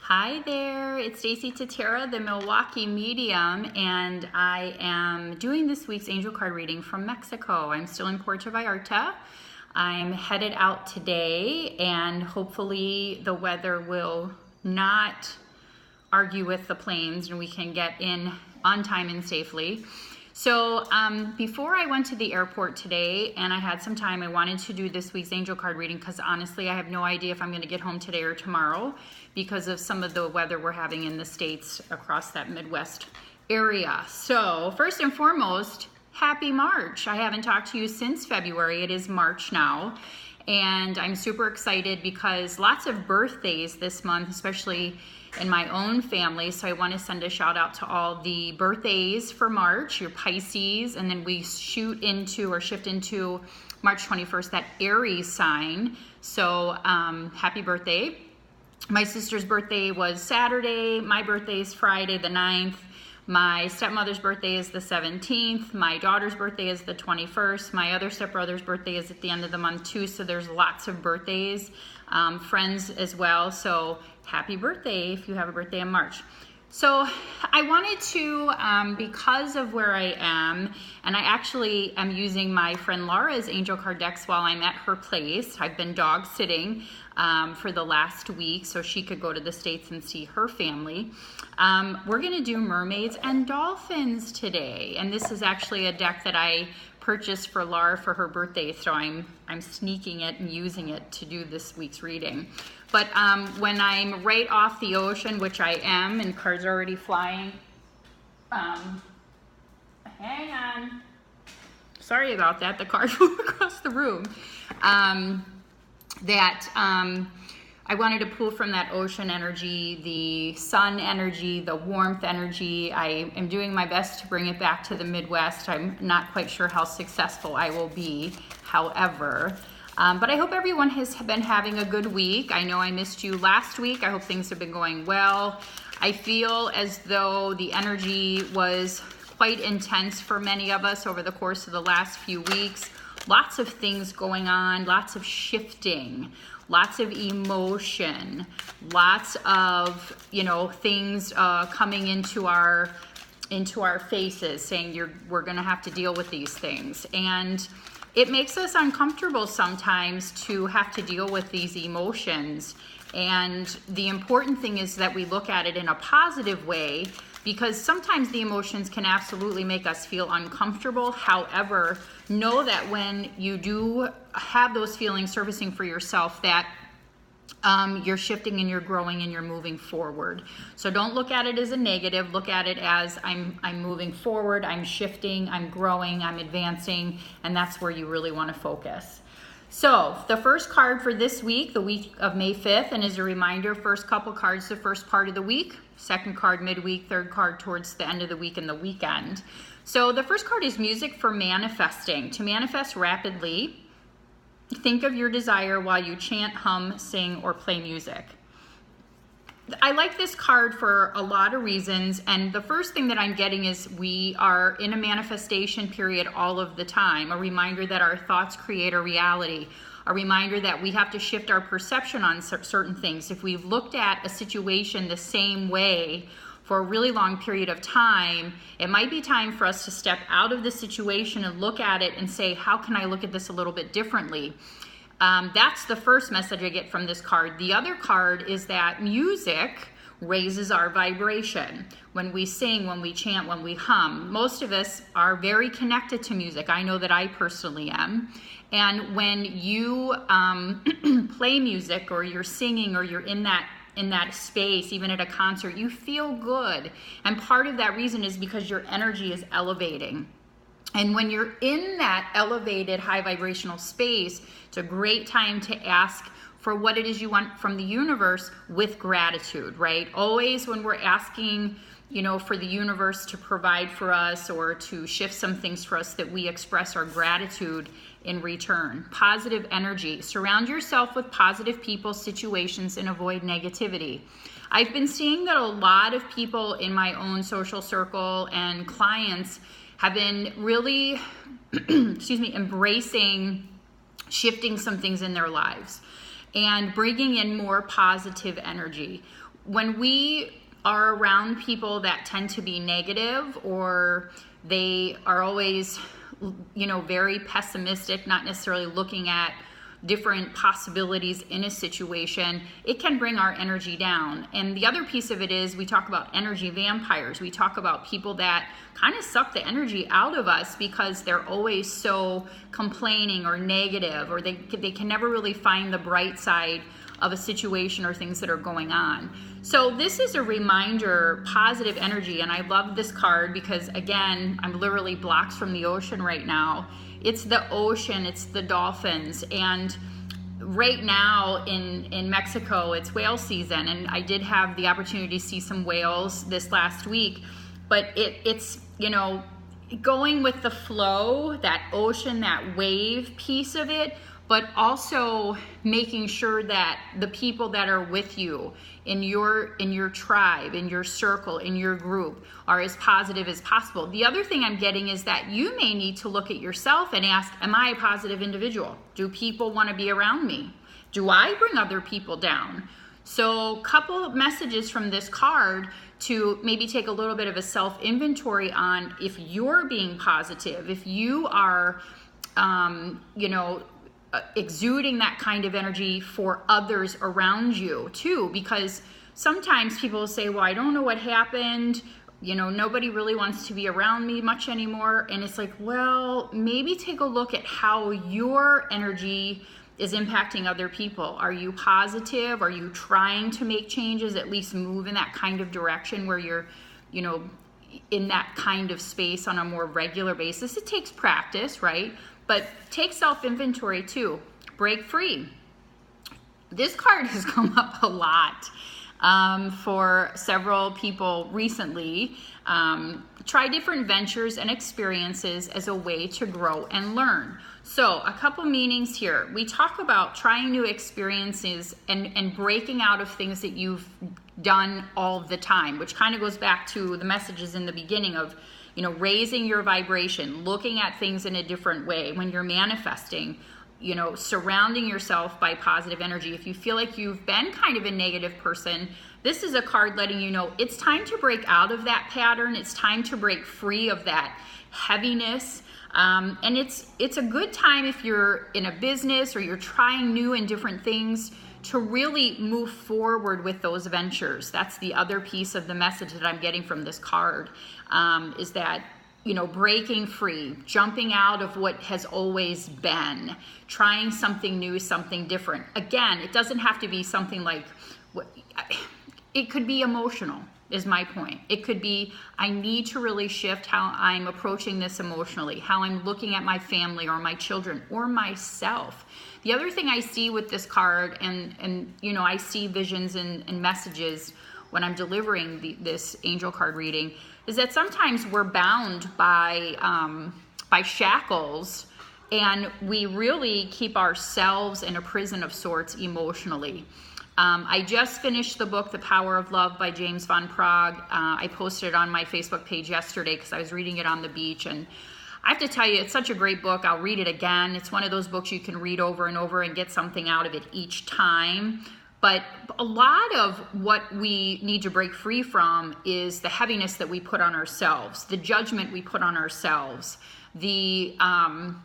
Hi there, it's Stacie Tatera, the Milwaukee medium, and I am doing this week's angel card reading from Mexico. I'm still in Puerto Vallarta. I'm headed out today, and hopefully the weather will not argue with the planes and we can get in on time and safely. So before I went to the airport today and I had some time, I wanted to do this week's angel card reading because honestly I have no idea if I'm going to get home today or tomorrow because of some of the weather we're having in the States across that Midwest area. So first and foremost, happy March. I haven't talked to you since February. It is March now. And I'm super excited because lots of birthdays this month, especially in my own family. So I want to send a shout out to all the birthdays for March, your Pisces, and then we shift into March 21st, that Aries sign. So happy birthday. My sister's birthday was Saturday. My birthday is Friday the 9th. My stepmother's birthday is the 17th. My daughter's birthday is the 21st. My other stepbrother's birthday is at the end of the month too. So there's lots of birthdays, friends as well. So happy birthday if you have a birthday in March. So I wanted to, because of where I am, and I actually am using my friend Laura's angel card decks while I'm at her place. I've been dog sitting for the last week so she could go to the States and see her family. We're going to do mermaids and dolphins today, and this is actually a deck that I purchased for Laura for her birthday, so I'm sneaking it and using it to do this week's reading. But when I'm right off the ocean, which I am, and cards are already flying, hang on. Sorry about that. The card flew across the room. I wanted to pull from that ocean energy, the sun energy, the warmth energy. I am doing my best to bring it back to the Midwest. I'm not quite sure how successful I will be, however. But I hope everyone has been having a good week. I know I missed you last week. I hope things have been going well. I feel as though the energy was quite intense for many of us over the course of the last few weeks. Lots of things going on, lots of shifting, lots of emotion, lots of, things coming into our faces saying we're going to have to deal with these things. And it makes us uncomfortable sometimes to have to deal with these emotions. And the important thing is that we look at it in a positive way, because sometimes the emotions can absolutely make us feel uncomfortable. However, know that when you do have those feelings surfacing for yourself, that you're shifting and you're growing and you're moving forward. So don't look at it as a negative. Look at it as I'm moving forward, I'm shifting, I'm growing, I'm advancing, and that's where you really want to focus. So the first card for this week, the week of May 5th, and as a reminder, first couple cards the first part of the week, second card midweek, third card towards the end of the week and the weekend. So the first card is music for manifesting. To manifest rapidly, think of your desire while you chant, hum, sing, or play music. I like this card for a lot of reasons, and the first thing that I'm getting is we are in a manifestation period all of the time, a reminder that our thoughts create a reality, a reminder that we have to shift our perception on certain things. If we've looked at a situation the same way for a really long period of time, it might be time for us to step out of the situation and look at it and say, how can I look at this a little bit differently? That's the first message I get from this card. The other card is that music raises our vibration. When we sing, when we chant, when we hum, most of us are very connected to music. I know that I personally am. And when you play music, or you're singing, or you're in that space, even at a concert, you feel good. And part of that reason is because your energy is elevating. And when you're in that elevated high vibrational space, it's a great time to ask for what it is you want from the universe with gratitude, right? Always when we're asking, for the universe to provide for us or to shift some things for us, that we express our gratitude in return. Positive energy. Surround yourself with positive people, situations, and avoid negativity. I've been seeing that a lot of people in my own social circle and clients have been really, embracing shifting some things in their lives and bringing in more positive energy. when we are around people that tend to be negative, or they are always, very pessimistic, not necessarily looking at different possibilities in a situation, it can bring our energy down. And the other piece of it is, we talk about energy vampires. We talk about people that kind of suck the energy out of us because they're always so complaining or negative, or they can never really find the bright side of a situation or things that are going on. So this is a reminder, positive energy. And I love this card because, again, I'm literally blocks from the ocean right now. It's the ocean, it's the dolphins. And right now in Mexico, it's whale season. And I did have the opportunity to see some whales this last week. But it's going with the flow, that ocean, that wave piece of it, but also making sure that the people that are with you in your tribe, in your circle, in your group are as positive as possible. The other thing I'm getting is that you may need to look at yourself and ask, am I a positive individual? Do people want to be around me? Do I bring other people down? So a couple of messages from this card to maybe take a little bit of a self-inventory on if you're being positive, if you are, exuding that kind of energy for others around you too, because sometimes people will say, well, I don't know what happened, nobody really wants to be around me much anymore. And it's like, well, maybe take a look at how your energy is impacting other people. Are you positive? Are you trying to make changes, at least move in that kind of direction where you're, in that kind of space on a more regular basis? It takes practice, right? But take self-inventory too. Break free. This card has come up a lot for several people recently. Try different ventures and experiences as a way to grow and learn. So a couple meanings here. We talk about trying new experiences and breaking out of things that you've done all the time, which kind of goes back to the messages in the beginning of raising your vibration, looking at things in a different way. When you're manifesting, surrounding yourself by positive energy. If you feel like you've been kind of a negative person, this is a card letting you know it's time to break out of that pattern. It's time to break free of that heaviness. And it's a good time if you're in a business or you're trying new and different things to really move forward with those ventures. That's the other piece of the message that I'm getting from this card, is that, breaking free, jumping out of what has always been, trying something new, something different. Again, it doesn't have to be something like, it could be emotional, is my point. It could be, I need to really shift how I'm approaching this emotionally, how I'm looking at my family or my children or myself. The other thing I see with this card, and I see visions and messages when I'm delivering this angel card reading, is that sometimes we're bound by shackles, and we really keep ourselves in a prison of sorts emotionally. I just finished the book, The Power of Love by James Van Praagh. I posted it on my Facebook page yesterday because I was reading it on the beach, and I have to tell you, it's such a great book. I'll read it again. It's one of those books you can read over and over and get something out of it each time. But a lot of what we need to break free from is the heaviness that we put on ourselves, the judgment we put on ourselves, the how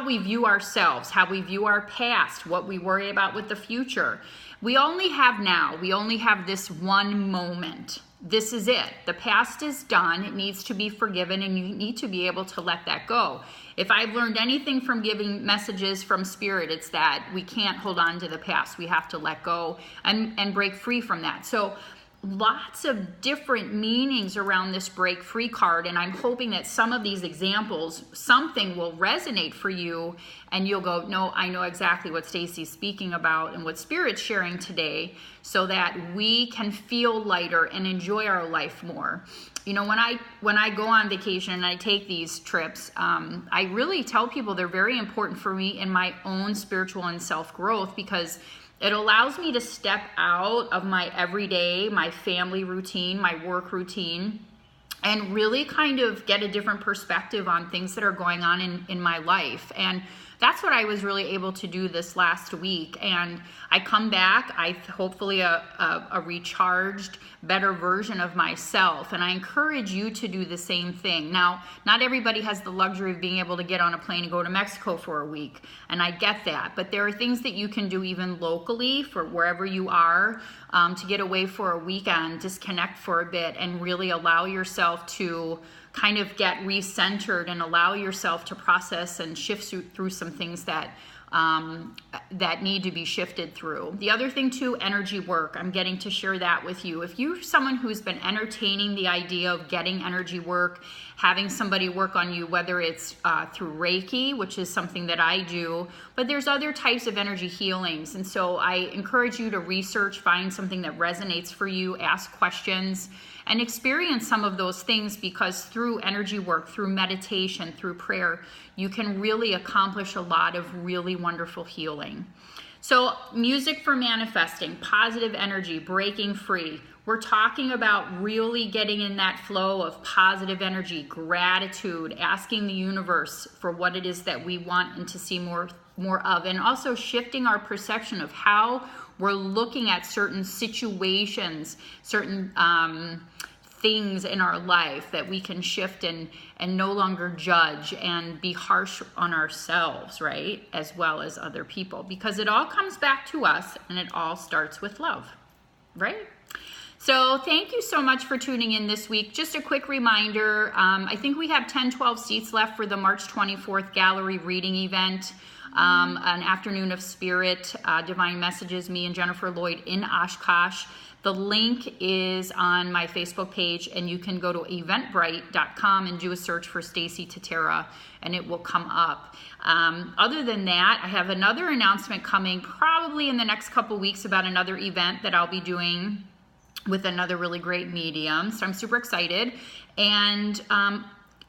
we view ourselves, how we view our past, what we worry about with the future. We only have now. We only have this one moment. This is it. The past is done. It needs to be forgiven, and you need to be able to let that go. If I've learned anything from giving messages from Spirit, it's that we can't hold on to the past. We have to let go and break free from that. So lots of different meanings around this break free card, and I'm hoping that some of these examples, something will resonate for you, and you'll go, no, I know exactly what Stacie's speaking about and what Spirit's sharing today, so that we can feel lighter and enjoy our life more. When I go on vacation and I take these trips, I really tell people they're very important for me in my own spiritual and self-growth, because it allows me to step out of my everyday, my family routine, my work routine, and really kind of get a different perspective on things that are going on in my life. And that's what I was really able to do this last week. And I come back, I hopefully a recharged, better version of myself. And I encourage you to do the same thing. Now, not everybody has the luxury of being able to get on a plane and go to Mexico for a week. And I get that. But there are things that you can do even locally for wherever you are, to get away for a weekend, disconnect for a bit, and really allow yourself to kind of get recentered and allow yourself to process and shift through some things that that need to be shifted through. The other thing too, energy work. I'm getting to share that with you. If you're someone who's been entertaining the idea of getting energy work, having somebody work on you, whether it's through Reiki, which is something that I do, but there's other types of energy healings. And so I encourage you to research, find something that resonates for you, ask questions, and experience some of those things, because through energy work, through meditation, through prayer, you can really accomplish a lot of really wonderful healing. So music for manifesting, positive energy, breaking free. We're talking about really getting in that flow of positive energy, gratitude, asking the universe for what it is that we want and to see more of, and also shifting our perception of how we're looking at certain situations, certain things in our life, that we can shift and no longer judge and be harsh on ourselves, right? As well as other people, because it all comes back to us and it all starts with love, right? So thank you so much for tuning in this week. Just a quick reminder, I think we have 10-12 seats left for the March 24th gallery reading event. An afternoon of spirit, divine messages, me and Jennifer Lloyd in Oshkosh. The link is on my Facebook page, and you can go to eventbrite.com and do a search for Stacie Tatera, and it will come up. Other than that, I have another announcement coming probably in the next couple weeks about another event that I'll be doing with another really great medium. So I'm super excited. And I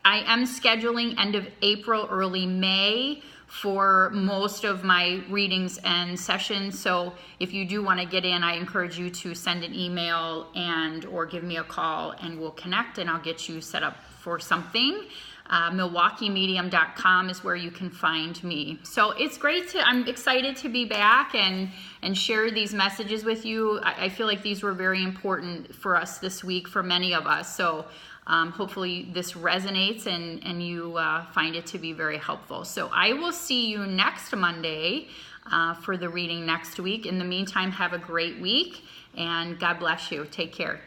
am scheduling end of April, early May for most of my readings and sessions. So if you do want to get in, I encourage you to send an email or give me a call, and we'll connect and I'll get you set up for something. MilwaukeeMedium.com is where you can find me. So it's great I'm excited to be back and share these messages with you. I feel like these were very important for us this week, for many of us. So hopefully this resonates and you find it to be very helpful. So I will see you next Monday for the reading next week. In the meantime, have a great week, and God bless you. Take care.